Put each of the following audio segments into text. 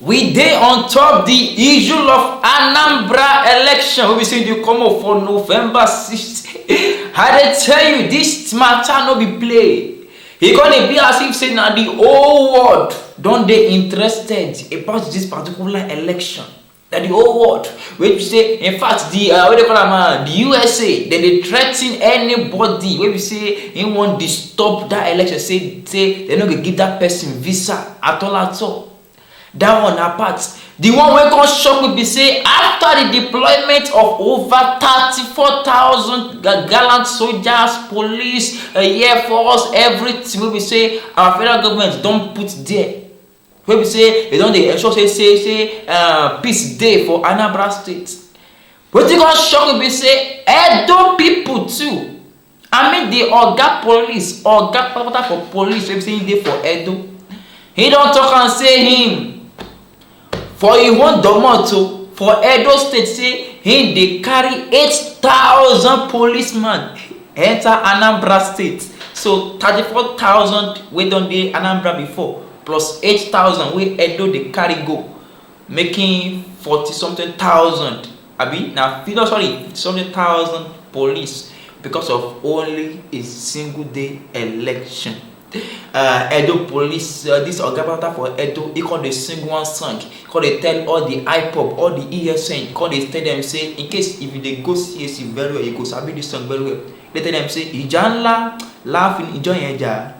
We dey on top the issue of Anambra election. We be saying dey come up for November 6th. I dey tell you, this matter no be play. E gonna be as if say na the whole world don dey interested about this particular election. That the whole world, which say, in fact, the what they call them, the USA, they threaten anybody. Where we say he want to stop that election, say they not gonna give that person visa at all. That one apart. The one we can shock will be say after the deployment of over 34,000 gallant soldiers, police, air force, everything. We say our federal government don't put there. Where we say they don't ensure say peace day for Anambra State. But you gonna shock will be say Edo people too. I mean the Oga police, Oga for police. We say he for Edo. He don't talk and say him. For he want Domoto for Edo State say he they carry 8,000 policemen enter Anambra State. So 34,000 we don't dey Anambra before plus 8,000 we Edo they carry go, making 40 something thousand. Abi now something thousand police because of only a single day election. Edo police, this Ogabata for Edo, he called the sing one song. He called they tell all the IPOP, all the ESN, he called they tell them say, in case if they go CSC very well, you go sabi this song very well. They tell them say, Ijanla laugh in Ijon Yeja,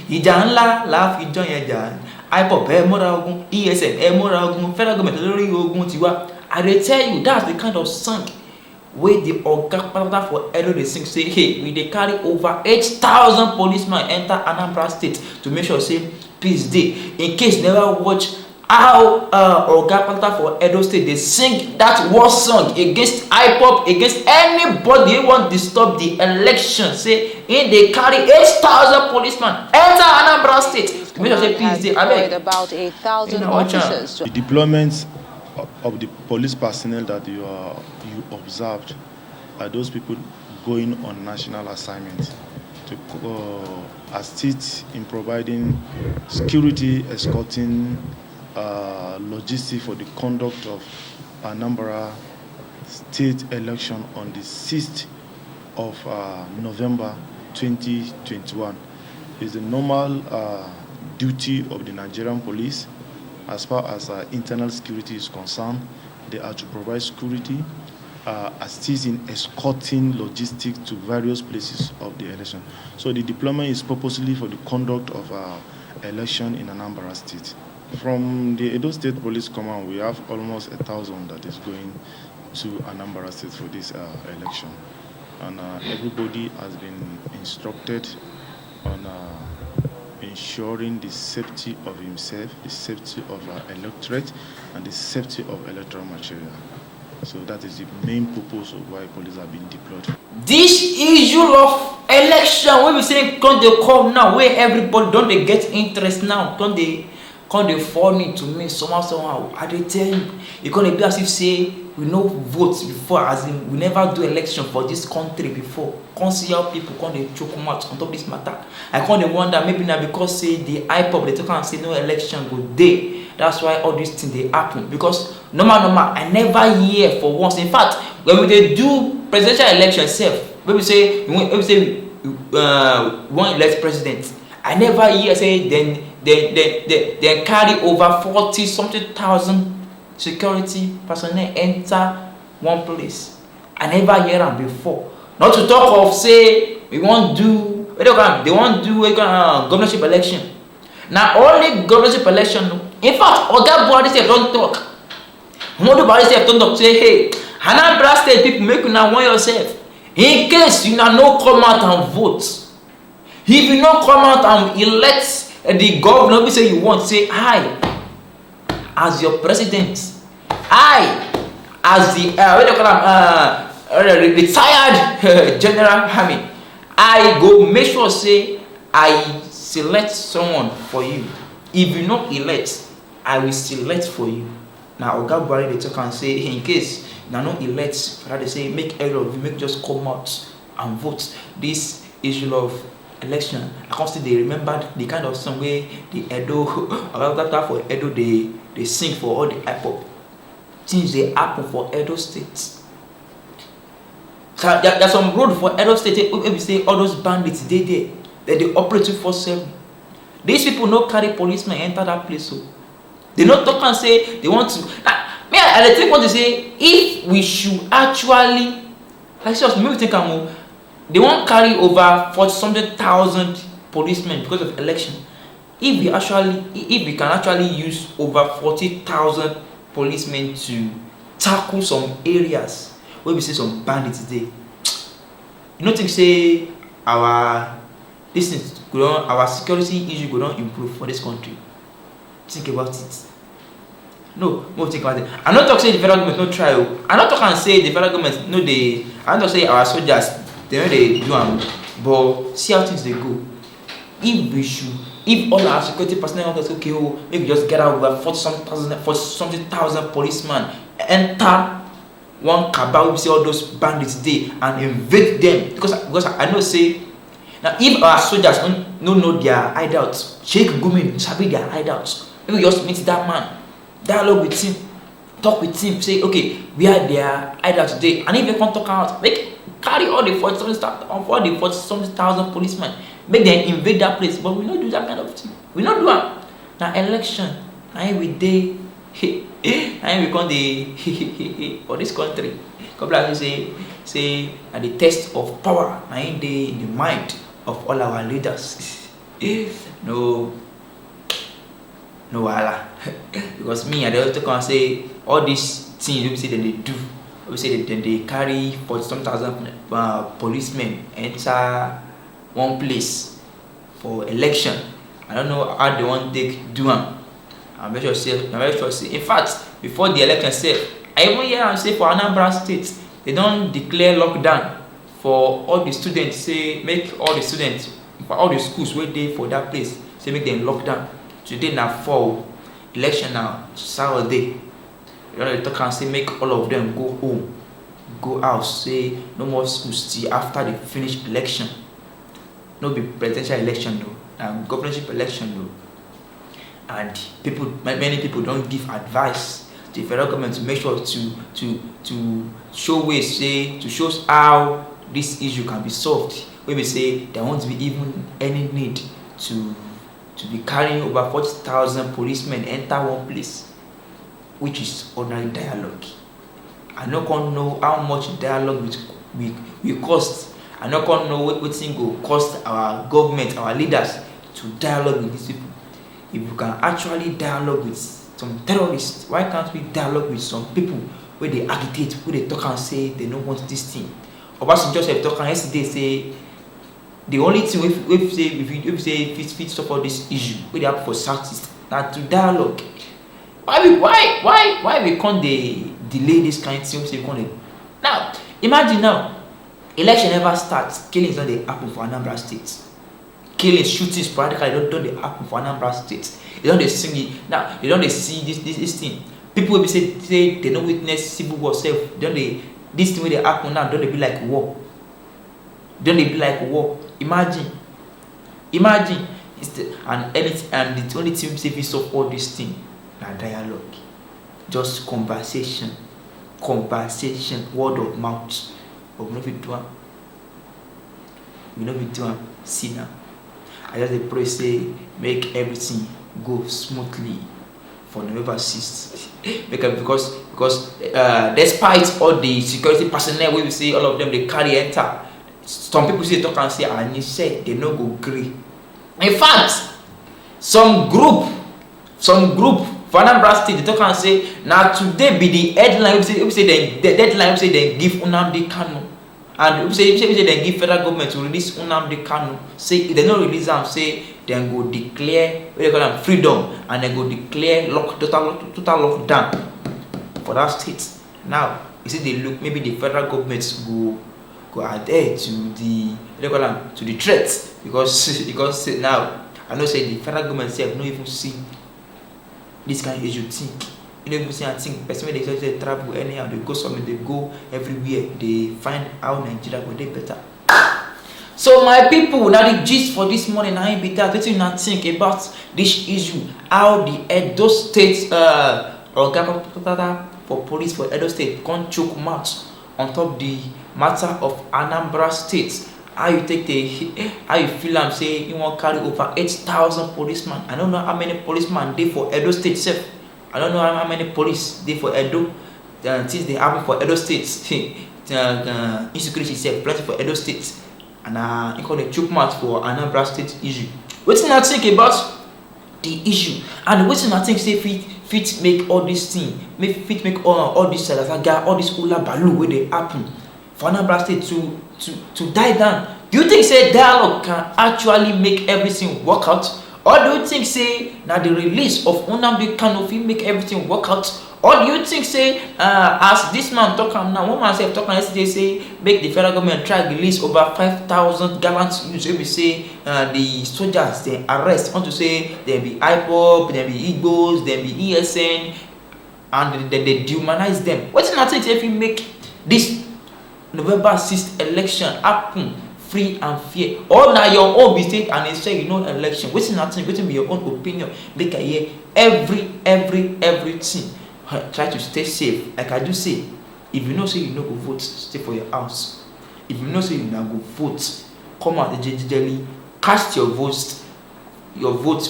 Ijanla laugh in Ijon Yeja, IPOP mora ogun, ESN mora ogun, federal government lori ogun tiwa. And they tell you that's the kind of song where the Oga for Edo they sing say, hey, we they carry over 8,000 policemen enter Anambra State to make sure say peace day. In case you never watch how Oga for Edo State they sing that war song against IPOP, against anybody who want to stop the election. Say in they carry 8,000 policemen enter Anambra State to make sure say peace day. I mean, about 8,000 officers. The deployments of the police personnel that you observed are those people going on national assignments to assist in providing security, escorting, logistics for the conduct of Anambra State election on the 6th of November 2021. It's the normal duty of the Nigerian police. As far as internal security is concerned, they are to provide security, assist in escorting logistics to various places of the election. So the deployment is purposely for the conduct of election in Anambra State. From the Edo State Police Command, we have almost 1,000 that is going to Anambra State for this election. And everybody has been instructed on ensuring the safety of himself, the safety of our electorate, and the safety of electoral material. So that is the main purpose of why police have been deployed. This issue of election, when we say can they come now, where everybody don't they get interest now, can they fall into me somehow. I dey tell you, it's gonna be as if say we no vote before, as in we never do election for this country before. Can't see how people come they choke much on top of this matter. I can't wonder maybe now because say the IPOP they talk and say no election go day. That's why all these things they happen. Because normal, I never hear for once. In fact, when they do presidential election itself, when we say we want elect president, I never hear say then carry over 40 something thousand security personnel enter one place. I never hear them before. Not to talk of say we want do they want do governorship election. Now only governorship election. In fact, Oga Buhari say don't talk. Muhammadu Buhari say don't talk. Say hey, Anambra State people make you now want yourself. In case you now no come out and vote. If you no come out and elect the governor, we say you want say I as your president, I as the retired general army, I go make sure say I select someone for you. If you not elect, I will select for you. Now Oga Buhari they talk and say in case now no elect, they say make every of you make just come out and vote. This issue of election, I can still they remember the kind of song where the Edo after for Edo they sing for all the hip hop things they happen for Edo State. So there's some road for Edo State where we say all those bandits they operate 24/7. These people no carry policemen enter that place, so they not talk and say they want to. Me I think what to say, if we should actually, like just maybe think they won't carry over 40,000 policemen because of election. If we can actually use over 40,000 policemen to tackle some areas where we see some bandits there, you don't think say our security issue will not improve for this country? Think about it. No, more think about it. I'm not talking say the federal government no try. I'm not talking say the federal government no they. I'm not say our soldiers they know they do them, but see how things they go. If all our security personnel say okay, maybe just get out over 40,000 policemen enter one cabal, we see all those bandits there and invade them because I know say now if our soldiers don't know their hideouts, Sheikh Gumi sabi their hideouts. Maybe just meet that man, dialogue with him, talk with him, say okay, we are their hideout today, and if they can't talk out, make carry all the 40,000 policemen, make them invade that place. But we not do that kind of thing. We not do that. Now election, now we day, now we come the for this country. Couple of say at the test of power, now in the mind of all our leaders. No wala. Because me, I also can say all these things we say that they do. We say that they carry 40,000 policemen enter one place for election. I don't know how they want to do them. I'm very sure say. In fact, before the election itself, I even hear and say for Anambra State, they don't declare lockdown for all the students. Say make all the students for all the schools where they for that place. Say make them lock down. Today now fall election now Saturday. You know, they talk and say make all of them go home, go out. Say no more schools till after they finish election. No be presidential election though, and governorship election though. And many people don't give advice to the federal government to make sure to show ways, say to show how this issue can be solved. Where we say there won't be even any need to be carrying over 40,000 policemen enter one place, which is ordinary dialogue. I no can know how much dialogue will cost. I no can know what thing will cost our government, our leaders to dialogue with these people. If you can actually dialogue with some terrorists, why can't we dialogue with some people where they agitate, where they talk and say they don't want this thing? Obasanjo just talk and yesterday say the only thing if you say fit support this issue where they have for Southeast now to dialogue. Why we can't delay this kind of thing? Now imagine now election never starts, killings don't they happen for Anambra State. Killings, shootings sporadically don't they happen for Anambra State. They don't they sing it now. They don't they see this thing. People will say they don't witness civil war self. Don't they this thing where they happen now? Don't they be like war? Don't they be like war? Imagine. It's the only thing we solve all this thing na dialogue, just conversation, word of mouth. But we no fit do am. See now, I just pray say make everything go smoothly for November 6th. Because despite all the security personnel, we say all of them they carry enter. Some people say talk and say and you say they no go gree. In fact, some group for Anambra State they talk and say now today be the headline. We say the deadline. We say they give Nnamdi Kanu, and we say they give federal government to release Nnamdi Kanu. Say if they no release them, say they go declare what they call them freedom, and they go declare total lockdown for that state. Now you see they look maybe the federal government go adhere to the threat because now I know say the federal government self no even see this kind of issue thing. You don't even see and think person when they travel anyhow, they go somewhere, they go everywhere, they find how Nigeria go dey better. So my people, now the gist for this morning, I be that wetin una think about this issue, how the Edo State oga for police for Edo State come chook mouth on top the matter of Anambra State. How you take how you feel am say you wan carry over 8,000 policemen. I don't know how many policemen dey for Edo State sef. I don't know how many police dey for Edo. Things dey happen for Edo State. Insecurity sef plenty for Edo State. And you call the chook mouth for Anambra State issue. Wetin I think about the issue, and wetin I think say fit make all this thing, fit make all this salasaga, all this hula baloo wey dey happen for Anambra State to die down. Do you think say dialogue can actually make everything work out, or do you think say na the release of Nnamdi Kanu fit make everything work out? Or do you think say as this man talk am now, one man sef talk am yesterday say make the federal government try release over 5,000 gallant youths wey be say the soldiers dem arrest unto say dem be IPOB, dem be Igbos, dem be ESN, and they dehumanize them. Wetin I think say fit make this November 6th election happen free and fair, or na your own mistake and they say you know election? Wetin I think, wetin be your own opinion? Make I hear everything. Try to stay safe. Like I do say, if you know say you no go vote, stay for your house. If you know say you na go vote, come out digitally, cast your vote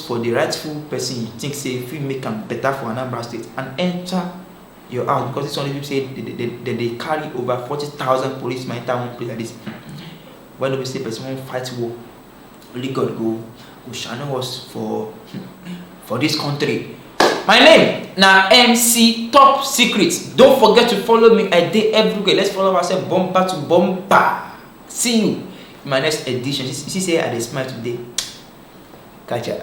for the rightful person you think say if you make am better for Anambra State, and enter your house, because this one people say they carry over 40,000 policemen enter one place like this. When we say person won't fight war, only God go shine us for this country. My name na MC Top Secret. Don't forget to follow me a day everywhere. Let's follow ourselves bumper to bumper. See you in my next edition. You see say I dey smile today. Catch ya.